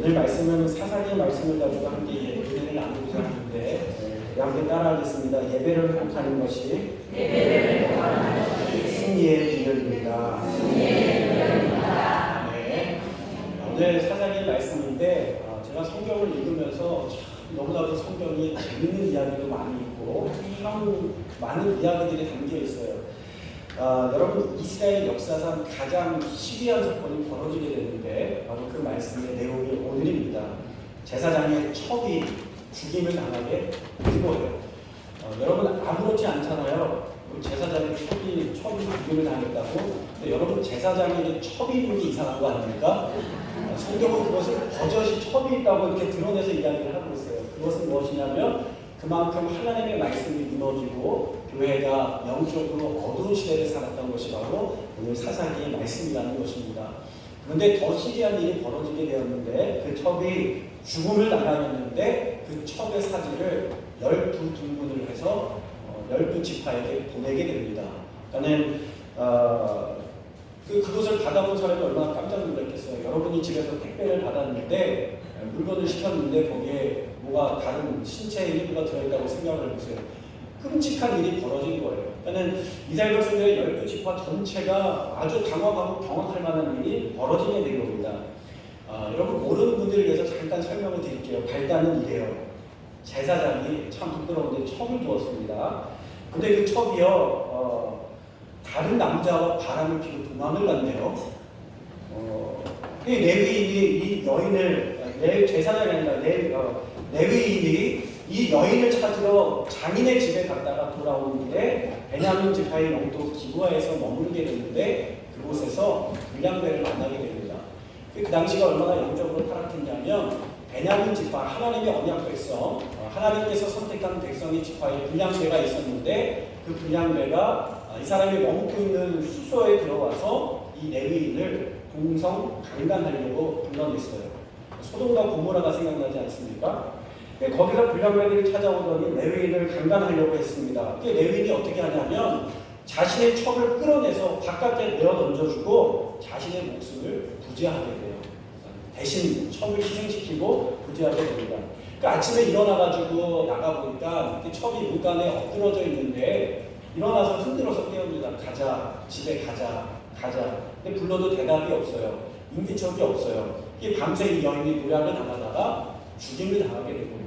오늘 말씀은 사사기의 말씀을 가지고 함께 은혜를 나누고자 하는데 함께 따라하겠습니다. 예배를 못하는 것이 승리의 비결입니다. 네. 오늘 사사기의 말씀인데 제가 성경을 읽으면서 너무나도 성경이 재밌는 이야기도 많이 있고 참 많은 이야기들이 담겨 있어요. 여러분, 이스라엘 역사상 가장 시기한 사건이 벌어지게 되는데 바로 그 말씀의 내용이 오늘입니다. 제사장의 첩이 죽임을 당하게 된 거예요. 여러분, 아무렇지 않잖아요. 제사장의 첩이 죽임을 당했다고. 근데 여러분, 제사장에게 첩이 있는 게 이상한 거 아닙니까? 성경은 그것을 버젓이 첩이 있다고 이렇게 드러내서 이야기를 하고 있어요. 그것은 무엇이냐면 그만큼 하나님의 말씀이 무너지고 교회가 영적으로 어두운 시대를 살았던 것이 바로 오늘 사사기의 말씀이라는 것입니다. 그런데 더 시기한 일이 벌어지게 되었는데 그 첩이 죽음을 당하였는데 그 첩의 사지를 12등분을 해서 12지파에게 보내게 됩니다. 그러니까 그것을 받아본 사람이 얼마나 깜짝 놀랐겠어요. 여러분이 집에서 택배를 받았는데 물건을 시켰는데 거기에 뭐가 다른 신체의 일부가 들어있다고 생각을 해보세요. 끔찍한 일이 벌어진 거예요. 그러니까 이스라엘 백성들의 12지파 전체가 아주 당황하고 경악할 만한 일이 벌어지게 된 겁니다. 여러분, 모르는 분들을 위해서 잠깐 설명을 드릴게요. 발단은 이래요. 제사장이 참 부끄러운데 첩을 두었습니다. 근데 그 첩이요, 다른 남자와 바람을 피고 도망을 갔네요. 이 레위인이 이 여인을, 제사장이 아니라 레위인이 이 여인을 찾으러 장인의 집에 갔다가 돌아오는 길에 베냐민 지파의 영토 기브아에서 머물게 되는데 그곳에서 불량배를 만나게 됩니다. 그 당시가 얼마나 영적으로 타락했냐면 베냐민 지파, 하나님의 언약 백성, 하나님께서 선택한 백성의 지파에 불량배가 있었는데 그 불량배가 이 사람이 머물고 있는 수소에 들어와서 이 레위인을 동성 강간하려고 불러냈어요. 소돔과 고모라가 생각나지 않습니까? 거기서 불량배들이 찾아오더니 레위인을 강간하려고 했습니다. 레위인이 어떻게 하냐면 자신의 첩을 끌어내서 바깥에 내어 던져주고 자신의 목숨을 부지하게 돼요. 대신 첩을 희생시키고 부지하게 됩니다. 아침에 일어나가지고 나가보니까 첩이 문간에 엎드러져 있는데 일어나서 흔들어서 깨웁니다. 가자, 집에 가자. 근데 불러도 대답이 없어요. 인기척이 없어요. 밤새 이 여인이 노략을 당하다가 죽임을 당하게 된 겁니다.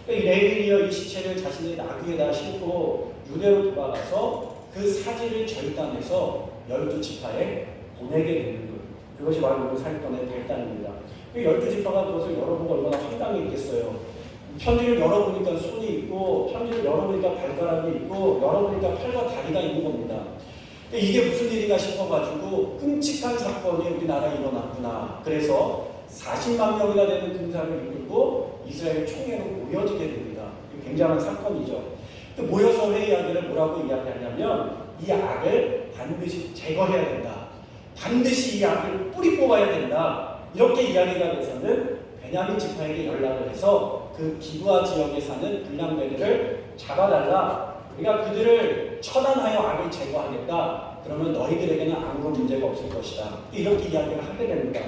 이 레위인이여 이 시체를 자신의 나귀에다 싣고 유대로 돌아가서 그 사지를 절단해서 12지파에 보내게 되는 거예요. 그것이 바로 오늘 사건의 발단입니다. 12지파가 그것을 열어보고 얼마나 황당했겠어요. 편지를 열어보니까 손이 있고 편지를 열어보니까 발가락이 있고 열어보니까 팔과 다리가 있는 겁니다. 이게 무슨 일인가 싶어가지고 끔찍한 사건이 우리나라에 일어났구나. 그래서 40만 명이나 되는 군사를 이끌고 이스라엘 총회로 모여지게 됩니다. 굉장한 사건이죠. 모여서 회의하기를 뭐라고 이야기하냐면 이 악을 반드시 제거해야 된다. 반드시 이 악을 뿌리 뽑아야 된다. 이렇게 이야기가 돼서는 베냐민 지파에게 연락을 해서 그 기브아 지역에 사는 불량배들을 잡아달라. 그러니까 그들을 처단하여 악을 제거하겠다. 그러면 너희들에게는 아무런 문제가 없을 것이다. 이렇게 이야기를 하게 됩니다.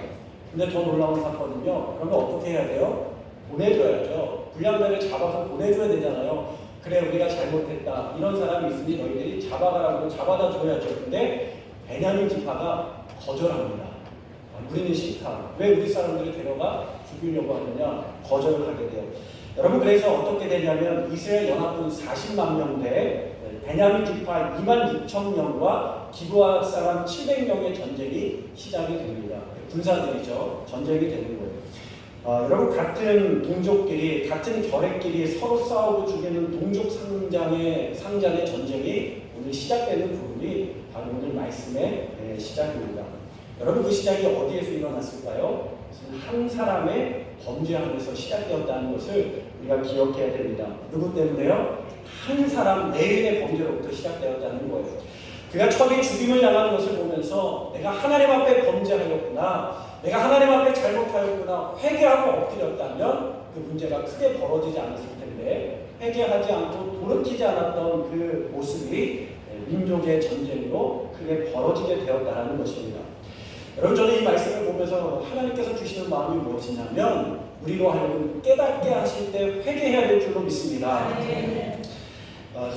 근데 더 놀라운 사건은요. 그러면 어떻게 해야 돼요? 보내줘야죠. 불량배를 잡아서 보내줘야 되잖아요. 그래, 우리가 잘못했다. 이런 사람이 있으니 너희들이 잡아가라고 잡아다 줘야죠. 근데 베냐민 지파가 거절합니다. 우리는 싫다. 왜 우리 사람들을 데려가 죽이려고 하느냐? 거절을 하게 돼요. 여러분, 그래서 어떻게 되냐면 이스라엘 연합군 40만 명대 베냐민 지파 26,000명과 기브아 사람 700명의 전쟁이 시작이 됩니다. 군사들이죠. 전쟁이 되는 거예요. 여러분, 같은 동족끼리, 같은 결핵끼리 서로 싸우고 죽이는 동족 상잔의 전쟁이 오늘 시작되는 부분이 바로 오늘 말씀의 시작입니다. 여러분, 그 시작이 어디에서 일어났을까요? 한 사람의 범죄함에서 시작되었다는 것을 우리가 기억해야 됩니다. 누구 때문에요? 한 사람 레위인의 범죄로부터 시작되었다는 거예요. 그가 첩이 죽임을 당하는 것을 보면서 내가 하나님 앞에 범죄하였구나, 내가 하나님 앞에 잘못하였구나 회개하고 엎드렸다면 그 문제가 크게 벌어지지 않았을 텐데 회개하지 않고 돌이키지 않았던 그 모습이 민족의 전쟁으로 크게 벌어지게 되었다는 것입니다. 여러분, 저는 이 말씀을 보면서 하나님께서 주시는 마음이 무엇이냐면 우리로 하여금 깨닫게 하실 때 회개해야 될 줄로 믿습니다.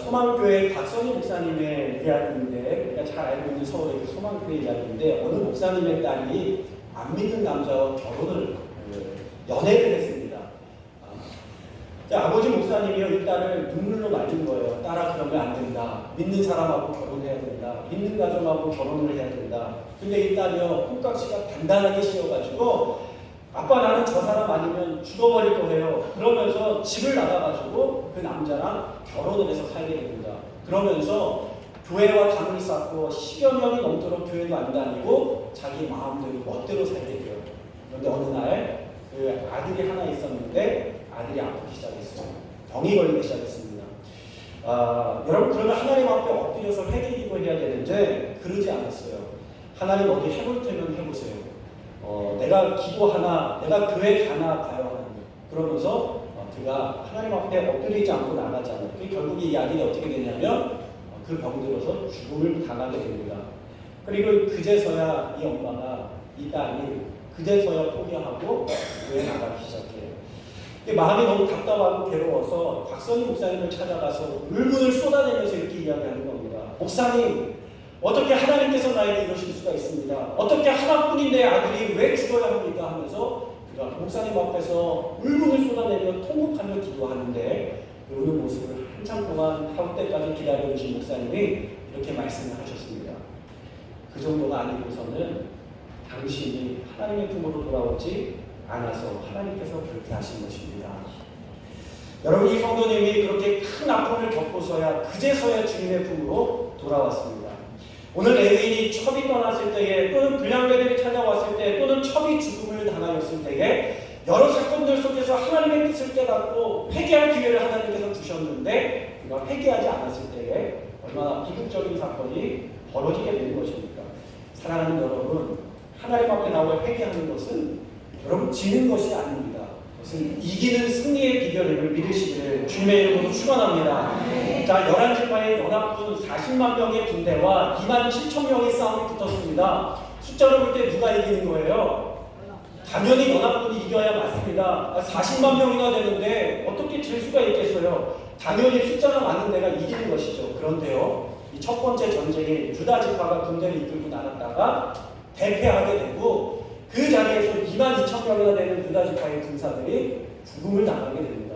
소망교회 박선희 목사님의 이야기인데, 우리가 잘 알고 있는 서울의 소망교회 이야기인데, 어느 목사님의 딸이 안 믿는 남자와 연애를 했습니다. 아버지 목사님이요, 이 딸을 눈물로 말린 거예요. 딸아, 그러면 안 된다. 믿는 사람하고 결혼해야 된다. 믿는 가정하고 결혼을 해야 된다. 근데 이 딸이요, 콩깍지가 단단하게 씌어가지고 아빠, 나는 저 사람 아니면 죽어버릴 거예요. 그러면서 집을 나가가지고 그 남자랑 결혼을 해서 살게 됩니다. 그러면서 교회와 담을 쌓고 10여 년이 넘도록 교회도 안 다니고 자기 마음대로 멋대로 살게 돼요. 그런데 어느 날 그 아들이 하나 있었는데 아들이 아프기 시작했어요. 병이 걸리기 시작했습니다. 여러분, 그러면 하나님 앞에 엎드려서 회개기도 해야 되는데 그러지 않았어요. 하나님 어디 해볼 테면 해보세요. 내가 기도하나, 내가 교회 가나 봐요 하나님. 그러면서 그가 하나님 앞에 엎드리지 않고 나가잖아요. 결국 이 아들이 어떻게 되냐면 그 병들어서 죽음을 당하게 됩니다. 그리고 그제서야 이 엄마가, 이 딸이 그제서야 포기하고 교회 나가기 시작해요. 마음이 너무 답답하고 괴로워서 박선희 목사님을 찾아가서 울분을 쏟아내면서 이렇게 이야기하는 겁니다. 목사님, 어떻게 하나님께서 나에게 이러실 수가 있습니다. 어떻게 하나뿐인 내 아들이 왜 죽어야 합니까? 하면서 그가 목사님 앞에서 울분을 쏟아내며 통곡하며 기도하는데, 그 우는 모습을 한참 동안 하루 때까지 기다려주신 목사님이 이렇게 말씀을 하셨습니다. 그 정도가 아니고서는 당신이 하나님의 품으로 돌아오지 않아서 하나님께서 그렇게 하신 것입니다. 여러분, 이 성도님이 그렇게 큰 아픔을 겪고서야 그제서야 주님의 품으로 돌아왔습니다. 오늘 레위인이 첩이 떠났을 때에, 또는 불량배들이 찾아왔을 때, 또는 첩이 죽음을 당하였을 때에 여러 사건들 속에서 하나님의 뜻을 깨닫고 회개할 기회를 하나님께서 주셨는데 그가 회개하지 않았을 때에 얼마나 비극적인 사건이 벌어지게 되는 것입니까? 사랑하는 여러분, 하나님 앞에 나와 회개하는 것은 여러분 지는 것이 아닙니다. 그것은 이기는 승리의 비결을 믿으시기를 주님의 이름으로 축원합니다. 자, 11지파의 연합군 40만 명의 군대와 2만 7천 명의 싸움이 붙었습니다. 숫자로 볼 때 누가 이기는 거예요? 당연히 연합군이 이겨야 맞습니다. 40만 명이나 되는데 어떻게 질 수가 있겠어요? 당연히 숫자가 많은 데가 이기는 것이죠. 그런데요, 이 첫 번째 전쟁에 유다 지파가 군대를 이끌고 나갔다가 대패하게 되고, 그 자리에서 2만 2천 명이나 되는 유다 지파의 군사들이 죽음을 당하게 됩니다.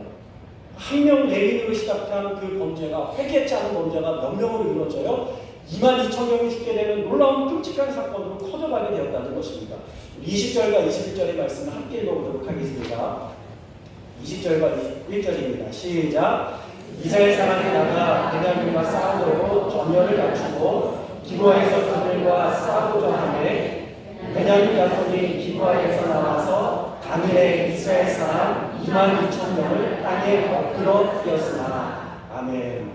한 명 레위인으로 시작한 그 범죄가, 회개치 않은 범죄가 몇 명으로 이루어져요? 2만 2천 명이 죽게 되는 놀라운 끔찍한 사건으로 커져가게 되었다는 것입니다. 20절과 21절의 말씀을 함께 읽어보도록 하겠습니다. 20절과 21절입니다. 시작. 이스라엘 사람이 나가 베냐민과 싸우려고 전열을 갖추고 기브아에서 그들과 싸우고자 하매, 베냐민 자손이 기브아에서 나와서 당일에 이스라엘 사람 2만 2천 명을 땅에 엎드려 뛰었으나. 아멘.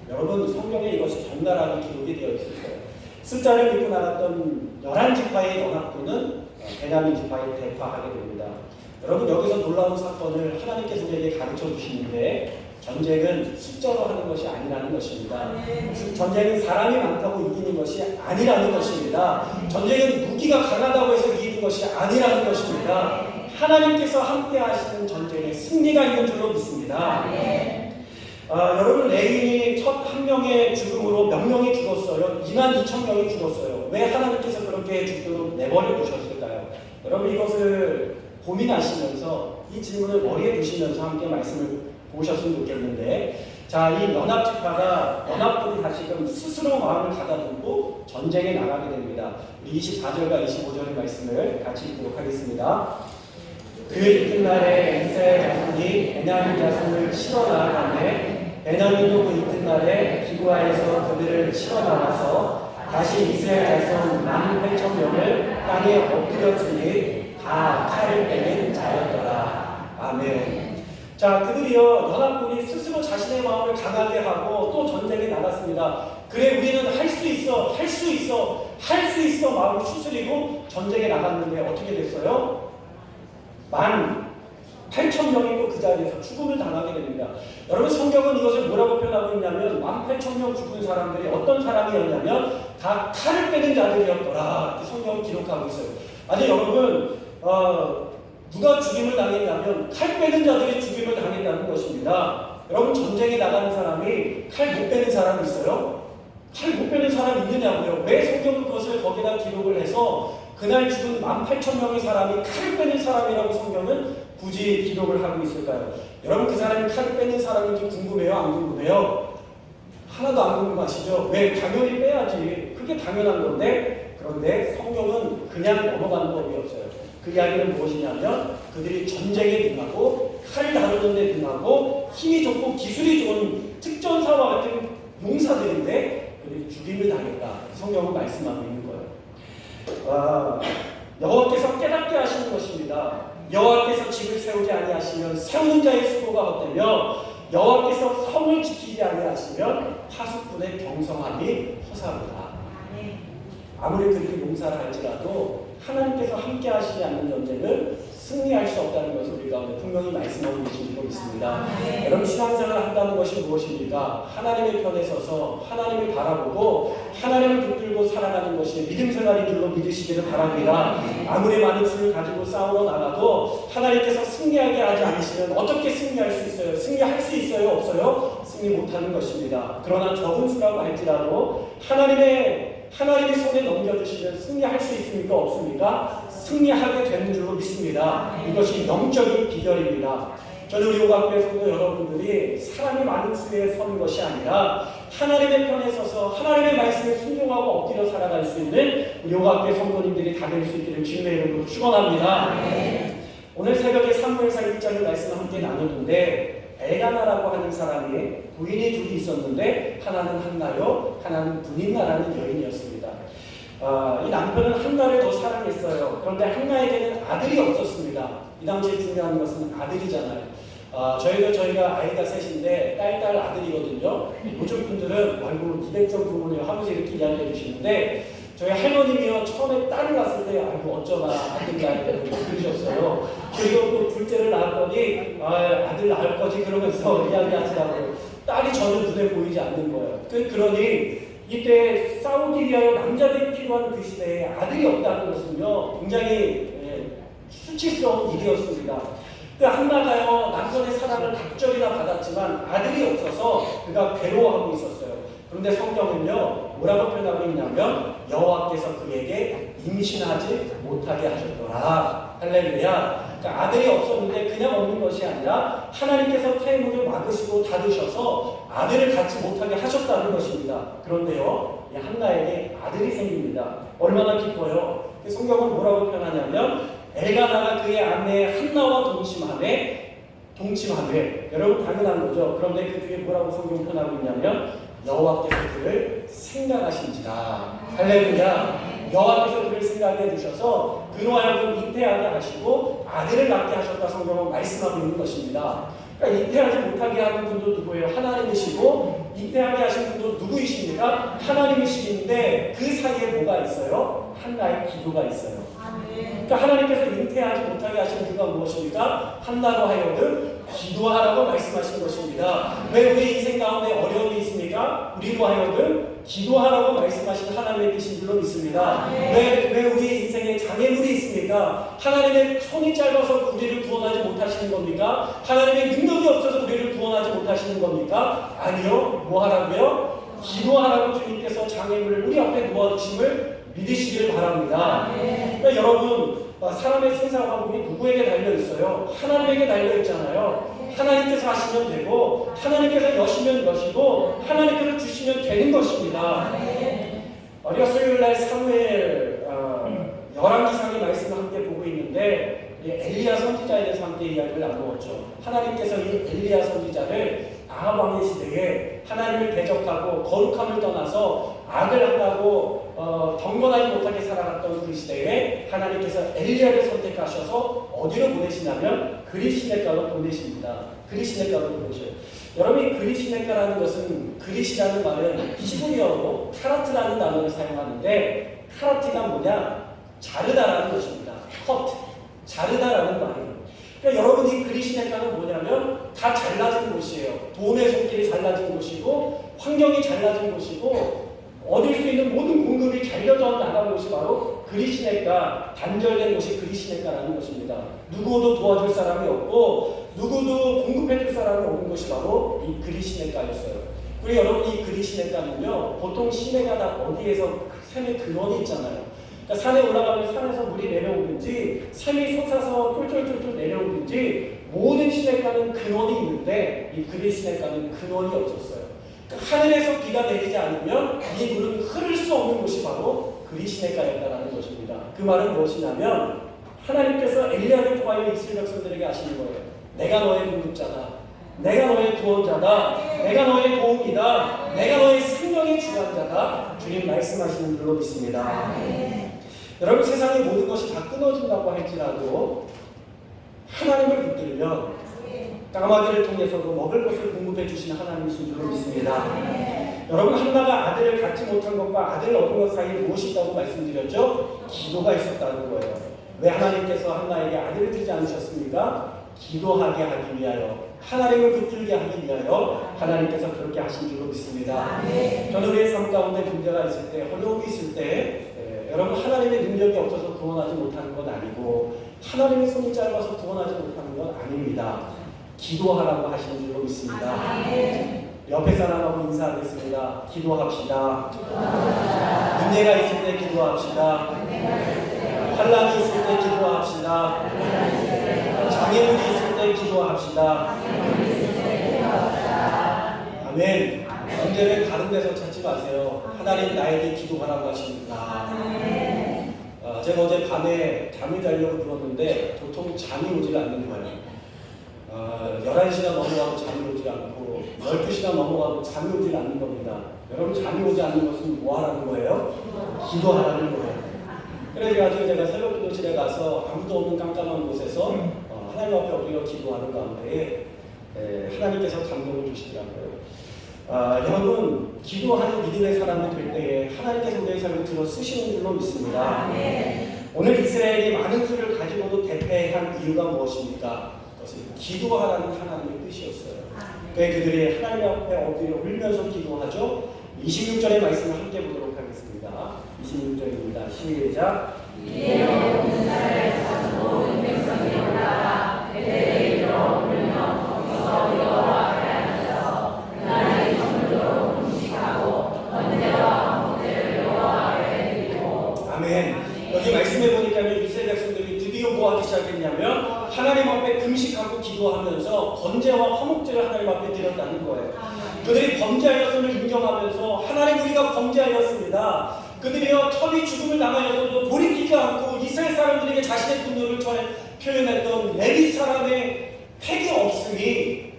여러분, 성경에 이것이 적나라하게 기록이 되어 있었어요. 숫자를 믿고 나갔던 11지파의 연합군은 베냐민 지파에 대파하게 됩니다. 여러분, 여기서 놀라운 사건을 하나님께서 우리에게 가르쳐 주시는데, 전쟁은 숫자로 하는 것이 아니라는 것입니다. 전쟁은 사람이 많다고 이기는 것이 아니라는 것입니다. 전쟁은 무기가 강하다고 해서 이기는 것이 아니라는 것입니다. 하나님께서 함께 하시는 전쟁에 승리가 있는 줄로 믿습니다. 여러분, 레위인이 첫 한 명의 죽음으로 몇 명이 죽었어요? 2만 2천 명이 죽었어요. 왜 하나님께서 그렇게 죽도록 내버려 두셨을까요? 여러분, 이것을 고민하시면서 이 질문을 머리에 두시면서 함께 말씀을 보셨으면 좋겠는데, 자, 이 연합지파가, 연합군이 다시금 스스로 마음을 가다듬고 전쟁에 나가게 됩니다. 우리 24절과 25절의 말씀을 같이 읽도록 하겠습니다. 그 이튿날에 이스라엘 자손이 베냐민 자손을 치러 나아가매, 베냐민도 그 이튿날에 기브아에서 그들을 치러 나가서 다시 이스라엘 자손 18,000명을 땅에 엎드렸으니 다 칼을 빼는 자였더라. 아멘. 자, 그들이요, 연합군이 스스로 자신의 마음을 강하게 하고 또 전쟁에 나갔습니다. 그래, 우리는 할 수 있어, 할 수 있어, 할 수 있어 마음을 추스리고 전쟁에 나갔는데 어떻게 됐어요? 8,000명이 그 자리에서 죽음을 당하게 됩니다. 여러분 성경은 이것을 뭐라고 표현하고 있냐면 18,000명 죽은 사람들이 어떤 사람이었냐면 다 칼을 빼는 자들이었더라. 이렇게 성경을 기록하고 있어요. 아니 여러분 누가 죽임을 당했냐면 칼 빼는 자들이 죽임을 당했다는 것입니다. 여러분 전쟁에 나가는 사람이 칼 못 빼는 사람이 있어요? 칼 못 빼는 사람이 있느냐고요? 왜 성경은 그것을 거기다 기록을 해서 그날 죽은 18,000명의 사람이 칼을 빼는 사람이라고 성경은 굳이 기록을 하고 있을까요? 여러분 그 사람이 칼을 빼는 사람인지 궁금해요? 안 궁금해요? 하나도 안 궁금하시죠? 왜? 당연히 빼야지. 그게 당연한 건데 그런데 성경은 그냥 넘어가는 법이 없어요. 그 이야기는 무엇이냐면 그들이 전쟁에 등하고 칼을 다루는 데 등하고 힘이 좋고 기술이 좋은 특전사와 같은 용사들인데 그들이 죽임을 당했다. 성경은 말씀하고 있는 거예요. 여호와께서 깨닫게 하시는 것입니다. 여호와께서 집을 세우지 아니하시면 세우는 자의 수고가 헛되며 여호와께서 성을 지키지 아니하시면 파수꾼의 경성함이 허사하다. 아무리 그들이 용사를 할지라도 하나님께서 함께 하시지 않는 전쟁을 승리할 수 없다는 것을 우리 가운데 분명히 말씀하고 계신 줄 믿습니다. 여러분 신앙생활을 한다는 것이 무엇입니까? 하나님의 편에 서서 하나님을 바라보고 하나님을 붙들고 살아가는 것이 믿음 생활인 줄로 믿으시기를 바랍니다. 아무리 많은 수를 가지고 싸우러 나가도 하나님께서 승리하게 하지 않으시면 어떻게 승리할 수 있어요? 승리할 수 있어요? 없어요? 승리 못하는 것입니다. 그러나 적은 수라고 할지라도 하나님의 손에 넘겨주시면 승리할 수 있습니까? 없습니까? 승리하게 되는 줄로 믿습니다. 이것이 영적인 비결입니다. 저는 우리 오각교회 성도 여러분들이 사람이 많은 수에 서는 것이 아니라 하나님의 편에 서서 하나님의 말씀에 순종하고 엎드려 살아갈 수 있는 우리 오각교회 성도님들이 다 될 수 있기를 주님의 이름으로 축원합니다. 오늘 새벽에 사무엘상 1장의 말씀을 함께 나누는데 엘가나라고 하는 사람이 부인이 둘이 있었는데 하나는 한나요, 하나는 분인나라는 여인이었습니다. 이 남편은 한나를 더 사랑했어요. 그런데 한나에게는 아들이 없었습니다. 이 당시에 중요한 것은 아들이잖아요. 저희가 아이가 셋인데 딸 아들이거든요. 요즘 분들은 아이고 200점 부모님 하면서 이렇게 이야기해 주시는데 저희 할머님이요 처음에 딸을 낳았을 때 아이고 어쩌나 아들 낳을 때 그러셨어요. 그리고 또 둘째를 낳았더니 아들 낳을 거지 그러면서 이야기하시라고요. 딸이 전혀 눈에 보이지 않는 거예요. 그러니 이때 싸우기 위하여 남자들이 필요한 그 시대에 아들이 없다는 것은요 굉장히 수치스러운 일이었습니다. 그 한나가요 남편의 사랑을 각절이나 받았지만 아들이 없어서 그가 괴로워하고 있었어요. 그런데 성경은요 뭐라고 표현하고 있냐면 여호와께서 그에게 임신하지 못하게 하셨더라. 할렐루야. 그러니까 아들이 없었는데 그냥 없는 것이 아니라 하나님께서 태문을 막으시고 닫으셔서 아들을 갖지 못하게 하셨다는 것입니다. 그런데요 이 한나에게 아들이 생깁니다. 얼마나 기뻐요. 성경은 뭐라고 표현하냐면 엘가나가 그의 아내 한나와 동침하되 여러분 당연한 거죠. 그런데 그 뒤에 뭐라고 성경 표현하고 있냐면 여호와께서 그를 생각하신지라. 할렐루야. 여호와께서 그를 생각해 주셔서 그로 하여금 잉태하게 하시고 아들을 낳게 하셨다. 성경은 말씀하고 있는 것입니다. 그러니까 잉태하지 못하게 하는 분도 누구예요? 하나님이시고 잉태하게 하신 분도 누구이십니까? 하나님이시는데 그 사이에 뭐가 있어요? 한나의 기도가 있어요. 그러니까 하나님께서 잉태하지 못하게 하신 이유가 무엇입니까? 한나로 하여금 기도하라고 말씀하신 것입니다. 왜 우리 인생 가운데 어려움이 있습니까? 우리로 하여금 기도하라고 말씀하신 하나님의 뜻인 줄로 믿습니다. 왜 우리 인생에 장애물이 있습니까? 하나님의 손이 짧아서 우리를 구원하지 못하시는 겁니까? 하나님의 능력이 없어서 우리를 구원하지 못하시는 겁니까? 아니요. 뭐 하라고요? 기도하라고 주님께서 장애물을 우리 앞에 놓아주심을 믿으시기를 바랍니다. 그러니까 여러분 사람의 생사왕국이 누구에게 달려있어요? 하나님에게 달려있잖아요. 하나님께서 하시면 되고 하나님께서 여시면 여시고 하나님께서 주시면 되는 것입니다. 우리가 수요일날 사무엘 열왕기상의 말씀을 함께 보고 있는데 엘리야 선지자에 대해서 함께 이야기를 나누었죠. 하나님께서 이 엘리야 선지자를 아합 왕의 시대에 하나님을 대적하고 거룩함을 떠나서 악을 한다고 경건하지 못하게 살아갔던 그 시대에 하나님께서 엘리야를 선택하셔서 어디로 보내시냐면 그리시네가로 보내십니다. 그리시네가로 보내셔요. 여러분이 그리시네가라는 것은 그리시라는 말은 히브리어로 카라트라는 단어를 사용하는데 카라트가 뭐냐? 자르다라는 것입니다. 컷, 자르다라는 말이에요. 그러니까 여러분이 어디냐면 다 잘나진 곳이에요. 돈의 손길이 잘나진 곳이고 환경이 잘나진 곳이고 얻을 수 있는 모든 공급이 잘려져 나간 곳이 바로 그리시네가, 단절된 곳이 그리시네가라는 것입니다. 누구도 도와줄 사람이 없고 누구도 공급해줄 사람이 없는 곳이 바로 이 그리시네가였어요. 그리고 여러분 이 그리시네가는요 보통 시내가 다 어디에서 샘의 근원이 있잖아요. 그러니까 산에 올라가면 산에서 물이 내려오든지 샘이 솟아서 쫄쫄쫄쫄 내려오든지 모든 시내가는 근원이 있는데 이 그리시네가는 근원이 없었어요. 그러니까 하늘에서 비가 내리지 않으면 이 물은 흐를 수 없는 곳이 바로 그리시네가였다는 것입니다. 그 말은 무엇이냐면 하나님께서 엘리야를 통하여 이스라엘 백성들에게 하시는 거예요. 내가 너의 공급자다. 내가 너의 구원자다. 내가 너의 도움이다. 내가 너의 생명의 주관자다. 주님 말씀하시는 줄로 믿습니다. 여러분 세상의 모든 것이 다 끊어진다고 할지라도 하나님을 붙들면 까마귀를 통해서도 먹을 것을 공급해 주시는 하나님이신 줄로 믿습니다. 여러분 한나가 아들을 갖지 못한 것과 아들을 얻은 것 사이에 무엇이 있다고 말씀드렸죠? 기도가 있었다는 거예요. 왜 하나님께서 한나에게 아들을 주지 않으셨습니까? 기도하게 하기 위하여, 하나님을 붙들게 하기 위하여 하나님께서 그렇게 하신 줄로 믿습니다. 저는 우리의 삶 가운데 문제가 있을 때, 어려움이 있을 때 여러분 하나님의 능력이 없어서 구원하지 못하는 건 아니고 하나님의 손이 짧아서 구원하지 못하는 건 아닙니다. 기도하라고 하시는 줄로 믿습니다. 옆에 사람하고 인사하겠습니다. 기도합시다. 문제가 있을 때 기도합시다. 환난이 있을 때 기도합시다. 장애물이 있을 때 기도합시다. 아멘. 문제를 다른 데서 찾지 마세요. 하나님 나에게 기도하라고 하십니다. 제가 어제 밤에 잠을 자려고 누웠는데 도통 잠이 오질 않는 거예요. 11시가 넘어가도 잠이 오질 않고 12시가 넘어가도 잠이 오질 않는 겁니다. 여러분 잠이 오지 않는 것은 뭐 하라는 거예요? 기도하라는 거예요. 그래가지고 제가 새벽 기도실에 가서 아무도 없는 깜깜한 곳에서 하나님 앞에 엎드려 기도하는 가운데 하나님께서 감동을 주시더라고요. 여러분 기도하는 믿음의 사람이 될 때에 하나님께서 우리의 삶을 들어 쓰시는 줄로 믿습니다. 오늘 이스라엘이 많은 수를 가지고도 대패한 이유가 무엇입니까? 그것은 기도하라는 하나님의 뜻이었어요. 그래서 그들이 하나님 앞에 엎드려 울면서 기도하죠. 26절의 말씀을 함께 보도록 하겠습니다. 26절입니다. 시작. 이에 온 나라의 모든 백성이 올라가 베델에 이르러 울며 거기서 여호와를 앉아서 나라의 성물로 음식하고 번제와 화목제를 여호와께 드리고. 아멘. 여기 말씀해 보니까 이스라엘 백성들이 드디어 뭐 하기 시작했냐면 하나님 앞에 금식하고 기도하면서 번제와 화목제를 하나님 앞에 드렸다는 거예요. 그들이 범죄하였음을 인정하면서 하나님 우리가 범죄하였습니다. 그들이요 첩이 죽음을 당하였어도 돌이키지 않고 이스라엘 사람들에게 자신의 분노를 표현했던 레위 사람의 팩이 없으니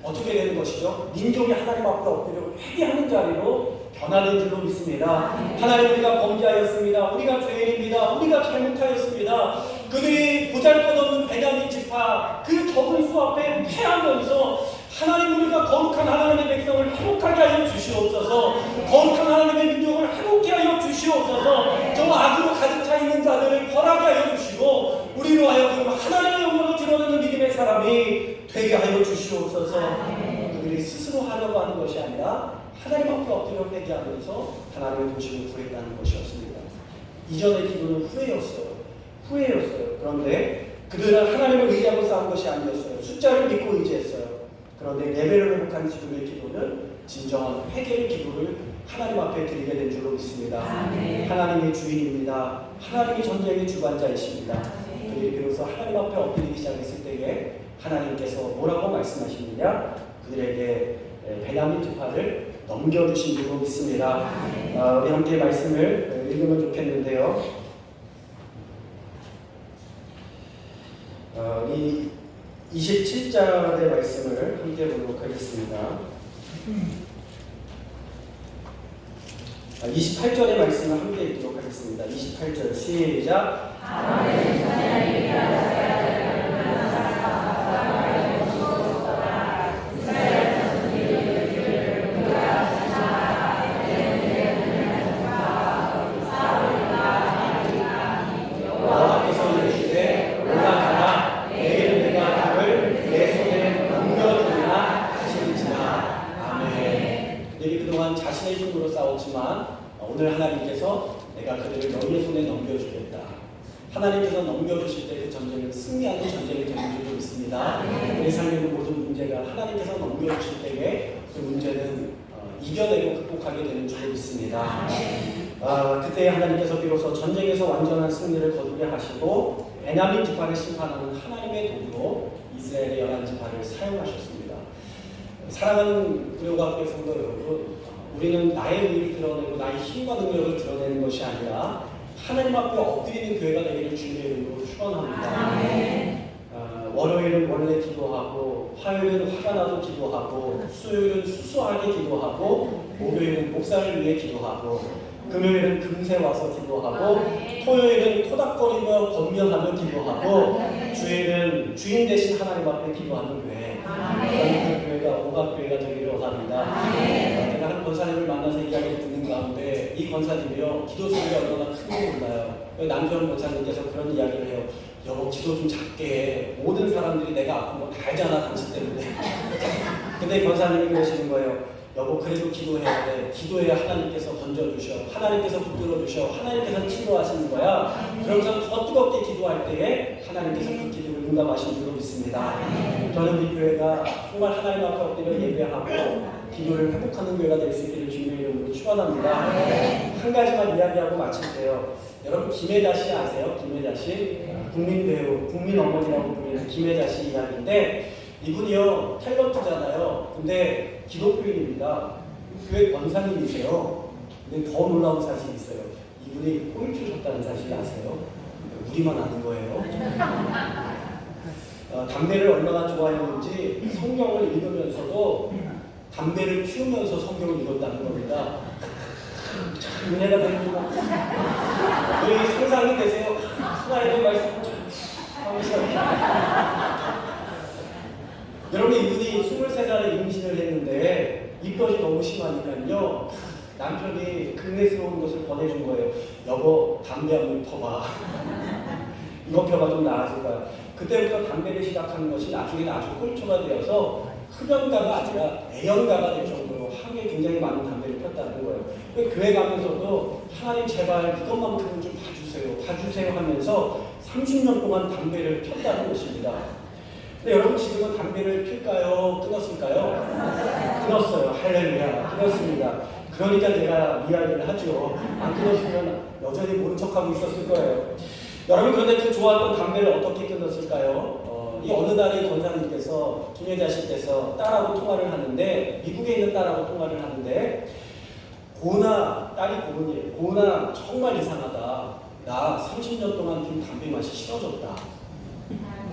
어떻게 되는 것이죠? 민족이 하나님 앞에 엎드려 회개하는 자리로 변화된 줄로 믿습니다. 하나님 우리가 범죄하였습니다. 우리가 죄인입니다. 우리가 잘못하였습니다. 그들이 보잘것없는 베냐민 지파 그 적은 수 앞에 패하면서 하나님 우리가 거룩한 하나님의 백성을 회복하게 하여 주시옵소서. 거룩한 하나님의 민족을 회복하게 하여 주시옵소서. 저 악으로 가득 차 있는 자들을 벌하게 하여 주시고 우리로 하여금 하나님의 영광을 드러내는 믿음의 사람이 되게 하여 주시옵소서. 그들이 스스로 하려고 하는 것이 아니라 하나님 앞에 엎드려 회개하면서 하나님의 도심을 구했다는 것이었습니다. 이전의 기도는 후회였어요. 그런데 그들은 하나님을 의지하고 싸운 것이 아니었어요. 숫자를 믿고 의지했어요. 그런데 예배를 회복한 지금의 기도는 진정한 회개의 기도를 하나님 앞에 드리게 된 줄로 믿습니다. 하나님의 주인입니다. 하나님이 전쟁의 주관자이십니다. 그들이 비로소 하나님 앞에 엎드리기 시작했을 때에 하나님께서 뭐라고 말씀하시느냐? 그들에게 베냐민 지파를 넘겨주신 줄로 믿습니다. 우리 함께 말씀을 읽으면 좋겠는데요. 이 27절의 말씀을 함께 보도록 하겠습니다. 28절의 말씀을 함께 읽도록 하겠습니다. 28절 시작. 여호와께서 이르시되 올라가라. 내일 내가 그를 내 오늘 하나님께서 내가 그들을 너희의 손에 넘겨주겠다. 하나님께서 넘겨주실 때 그 전쟁은 승리하는 전쟁이 되는 줄로 믿습니다. 우리 삶의 모든 문제가 하나님께서 넘겨주실 때에 그 문제는 이겨내고 극복하게 되는 줄로 믿습니다. 그때 하나님께서 비로소 전쟁에서 완전한 승리를 거두게 하시고 베냐민 지파를 심판하는 하나님의 도구로 이스라엘의 11지파를 사용하셨습니다. 사랑하는 구려가교회 성도 여러분, 우리는 나의 의를 드러내고 나의 힘과 능력을 드러내는 것이 아니라 하나님 앞에 엎드리는 교회가 되기를 주님의 이름으로 축원합니다. 월요일은 원래 기도하고, 화요일은 화가 나도 기도하고, 수요일은 수수하게 기도하고, 목요일은 목사를 위해 기도하고, 금요일은 금세 와서 기도하고, 토요일은 토닥거리며 권면하며 기도하고, 주일은 주인 대신 하나님 앞에 기도하는 교회. 저는 그 교회가 오각교회가 되기를 원합니다. 제가 한 권사님을 만나서 이야기를 듣는 가운데 이 권사님이요, 기도 소리가 얼마나 큰지 몰라요. 남편 권사님께서 그런 이야기를 해요. 여보, 기도 좀 작게 해. 모든 사람들이 내가 아픈 거 다 알잖아, 당신 때문에. 근데 권사님이 그러시는 거예요. 여보, 그래도 기도해야 돼. 기도해야 하나님께서 던져주셔. 하나님께서 붙들어주셔. 하나님께서 치료하시는 거야. 그러면서 더 뜨겁게 기도할 때에 하나님께서 그 기도를 응답하신 줄로 믿습니다. 저는 우리 교회가 정말 하나님 앞에 엎드려 예배하고 기도를 회복하는 교회가 될 수 있기를 주님의 이름으로 축원합니다. 한 가지만 이야기하고 마칠게요. 여러분, 김혜자 씨 아세요? 김혜자 씨? 국민 배우, 국민 어머니라고 부르는 김혜자 씨 이야기인데, 이분이요 탤런트잖아요. 근데 기독교인입니다. 교회 권사님이세요. 근데 더 놀라운 사실이 있어요. 이분이 꼴 줬다는 사실 아세요? 우리만 아는 거예요. 담배를 얼마나 좋아했는지 성경을 읽으면서도 담배를 피우면서 성경을 읽었다는 겁니다. 참 은혜가 되는구나. 여기 상상이 되세요? 하나님의 말씀 여러분, 이분이 23살에 임신을 했는데 입덧이 너무 심하니까요, 남편이 근내스러운 것을 권해준 거예요. 여보, 담배 한 번 펴봐. 이거 펴봐 좀 나아질 거야. 그때부터 담배를 시작하는 것이 나중에는 아주 꼴초가 되어서 흡연가가 아니라 애연가가 될 정도로 하루에 굉장히 많은 담배를 폈다는 거예요. 교회 가면서도 하나님 제발 이것만큼은 좀 봐주세요 하면서 30년 동안 담배를 폈다는 것입니다. 근데 여러분, 지금은 담배를 필까요? 끊었을까요? 끊었어요. 할렐루야. 끊었습니다. 그러니까 제가 이야기를 하죠. 안 끊었으면 여전히 모른 척하고 있었을 거예요. 여러분, 그런데 그 좋아했던 담배를 어떻게 끊었을까요? 이 어느 날에 권사님께서, 김혜자 씨께서 딸하고 통화를 하는데, 미국에 있는 딸하고 통화를 하는데, 고은아, 딸이 고은이에요. 고은아, 정말 이상하다. 나 30년 동안 핀 담배 맛이 싫어졌다.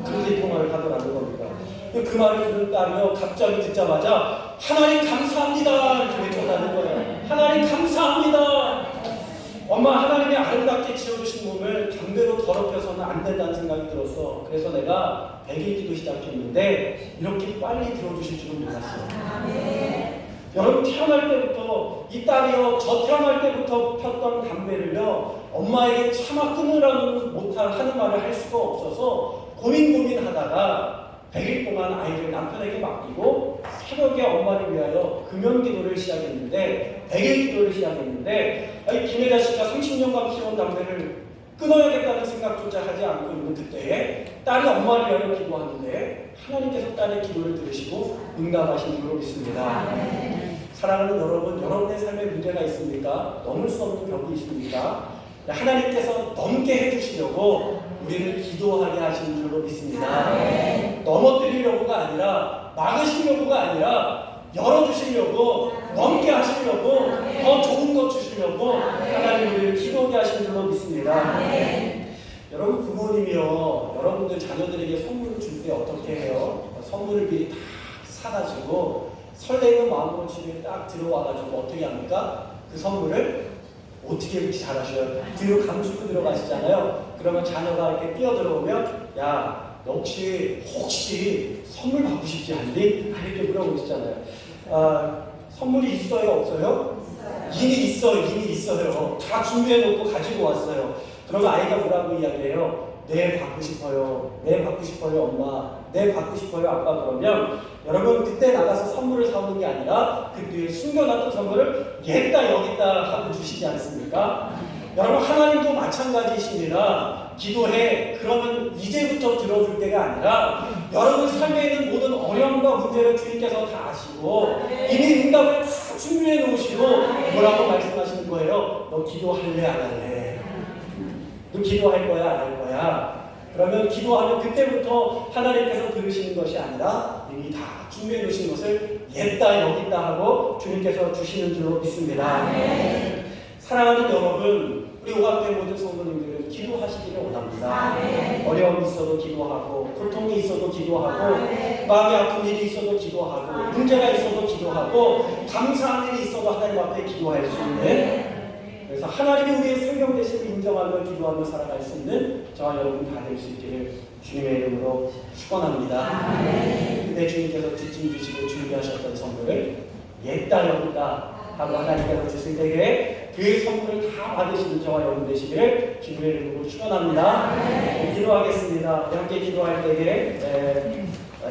그렇게 통화를 하더라는 겁니다. 그 말을 듣는 딸이요, 갑자기 듣자마자 하나님 감사합니다 이렇게 외쳤다는 거예요. 하나님 감사합니다. 엄마, 하나님이 아름답게 지어주신 몸을 담배로 더럽혀서는 안 된다는 생각이 들었어. 그래서 내가 100일 기도 시작했는데 이렇게 빨리 들어주실 줄은 몰랐어요. 여러분, 태어날 때부터 이 딸이요, 저 태어날 때부터 폈던 담배를요, 엄마에게 차마 끊으라는 하는 말을 할 수가 없어서 고민하다가 100일 동안 아이를 남편에게 맡기고 새벽에 엄마를 위하여 금연 기도를 시작했는데, 100일 기도를 시작했는데, 김혜자 씨가 30년간 피워온 담배를 끊어야겠다는 생각조차 하지 않고 있는 그때에 딸이 엄마를 위하여 기도하는데 하나님께서 딸의 기도를 들으시고 응답하신 줄로 믿습니다. 사랑하는 여러분, 여러분의 삶에 문제가 있습니까? 넘을 수 없는 벽이 있습니까? 하나님께서 넘게 해주시려고 우리를 기도하게 하시는 줄로 믿습니다. 넘어뜨리려고가 아니라, 막으시려고가 아니라, 열어주시려고, 넘게 하시려고, 더 좋은 것 주시려고 하나님 우리를 기도하게 하시는 줄로 믿습니다. 여러분, 부모님이요, 여러분들 자녀들에게 선물을 줄 때 어떻게 해요? 선물을 미리 다 사가지고 설레는 마음으로 집에 딱 들어와가지고 어떻게 합니까? 그 선물을 어떻게 이렇게 잘하셔요? 뒤로 감추고 들어가시잖아요. 그러면 자녀가 이렇게 뛰어들어오면, 야, 너 혹시 선물 받고 싶지 않니? 이렇게 물어보시잖아요. 선물이 있어요? 없어요? 이미 있어요. 다 준비해놓고 가지고 왔어요. 그러면 아이가 뭐라고 이야기해요? 네 받고 싶어요, 네 받고 싶어요 엄마, 네 받고 싶어요 아빠 그러면 여러분 그때 나가서 선물을 사오는 게 아니라 그 뒤에 숨겨놨던 선물을 얘다 여기다 하고 주시지 않습니까? 여러분 하나님도 마찬가지이십니다. 기도해 그러면 이제부터 들어줄 때가 아니라 여러분 삶에 있는 모든 어려움과 문제를 주님께서 다 아시고 이미 응답을 다 준비해 놓으시고 뭐라고 말씀하시는 거예요? 너 기도할래 안 할래? 너 기도할 거야 안 할 거야? 그러면 기도하면 그때부터 하나님께서 들으시는 것이 아니라 이미 다 준비해 놓으신 것을 옛다 여기다 하고 주님께서 주시는 줄로 믿습니다. 사랑하는 여러분, 우리 오각대 모든 성도님들은 기도하시기를 원합니다. 어려움이 있어도 기도하고 고통이 있어도 기도하고 마음이 아픈 일이 있어도 기도하고 문제가 있어도 기도하고 감사한 일이 있어도 하나님 앞에 기도할 수 있는, 그래서 하나님이 우리의 생명 대신을 인정하며 기도하며 살아갈 수 있는 저와 여러분 다 될 수 있기를 주님의 이름으로 축원합니다. 근데 주님께서 뒷짐 주시고 준비하셨던 선물을 옛다 여기다 하고 하나님께서 주실 때에 그 선물을 다 받으시는 저와 여러분 되시기를 주님의 이름으로 축원합니다. 기도하겠습니다. 함께 기도할 때에